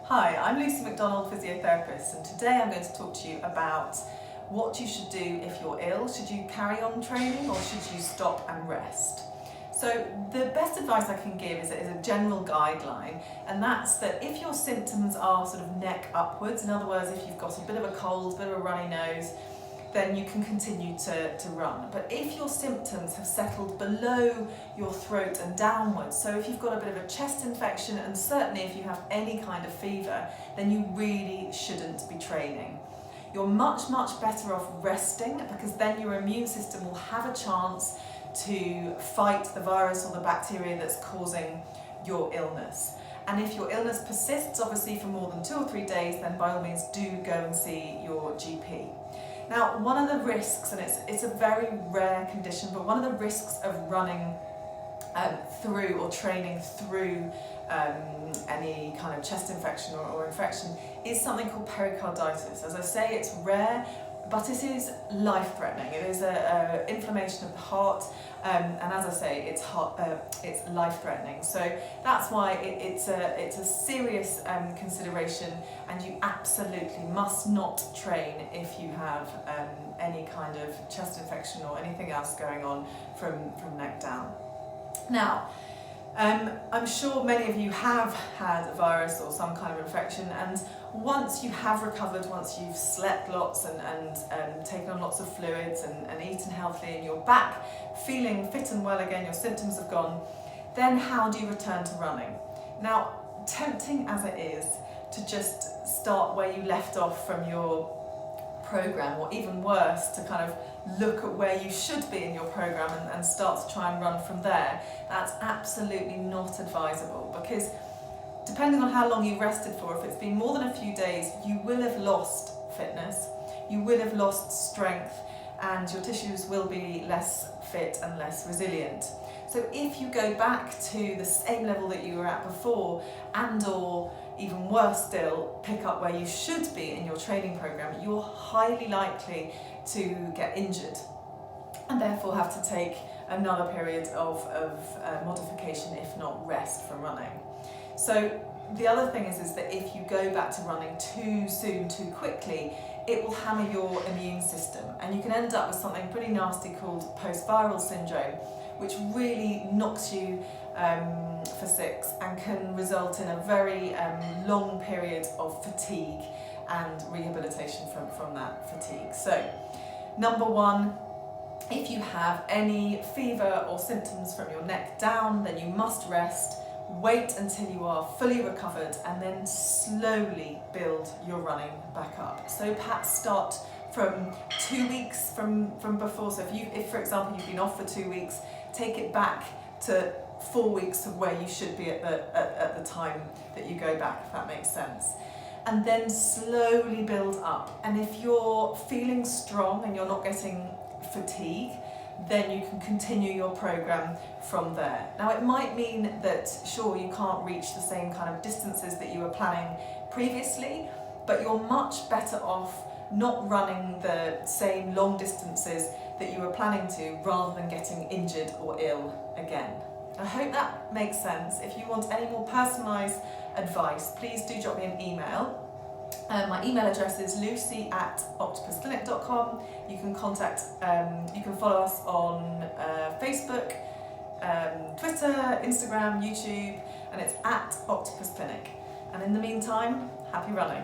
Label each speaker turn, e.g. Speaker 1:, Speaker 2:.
Speaker 1: Hi, I'm Lucy McDonald, physiotherapist, and today I'm going to talk to you about what you should do if you're ill. Should you carry on training or should you stop and rest? So the best advice I can give is a general guideline, and that's that if your symptoms are sort of neck upwards, in other words, if you've got a bit of a cold, a bit of a runny nose, then you can continue to run. But if your symptoms have settled below your throat and downwards, so if you've got a bit of a chest infection and certainly if you have any kind of fever, then you really shouldn't be training. You're much better off resting, because then your immune system will have a chance to fight the virus or the bacteria that's causing your illness. And if your illness persists, obviously for more than 2 or 3 days, then by all means do go and see your GP. Now, one of the risks, and it's a very rare condition, but one of the risks of running through or training through any kind of chest infection or infection is something called pericarditis. As I say, it's rare, but it is life-threatening. It is an inflammation of the heart, and as I say, it's life-threatening. So that's why it's a serious consideration, and you absolutely must not train if you have any kind of chest infection or anything else going on from neck down. Now, I'm sure many of you have had a virus or some kind of infection, and once you have recovered, once you've slept lots and taken on lots of fluids and eaten healthily and you're back feeling fit and well again, your symptoms have gone, then how do you return to running? Now, tempting as it is to just start where you left off from your program, or even worse, to kind of look at where you should be in your program and start to try and run from there, that's absolutely not advisable, because depending on how long you rested for, if it's been more than a few days, you will have lost fitness, you will have lost strength, and your tissues will be less fit and less resilient. So if you go back to the same level that you were at before, and or even worse still, pick up where you should be in your training program, you're highly likely to get injured and therefore have to take another period of modification, if not rest, from running. So the other thing is that if you go back to running too soon, too quickly, it will hammer your immune system, and you can end up with something pretty nasty called post-viral syndrome, which really knocks you for six and can result in a very long period of fatigue and rehabilitation from that fatigue. So, number one, if you have any fever or symptoms from your neck down, then you must rest. Wait until you are fully recovered and then slowly build your running back up. So perhaps start from 2 weeks from before. So if for example you've been off for 2 weeks, take it back to 4 weeks of where you should be at the time that you go back, if that makes sense. And then slowly build up. And if you're feeling strong and you're not getting fatigue, then you can continue your program from there. Now, it might mean that, sure, you can't reach the same kind of distances that you were planning previously, but you're much better off not running the same long distances that you were planning to, rather than getting injured or ill again. I hope that makes sense. If you want any more personalised advice, please do drop me an email. My email address is lucy@octopusclinic.com. You can you can follow us on Facebook, Twitter, Instagram, YouTube, and it's @octopusclinic. And in the meantime, happy running.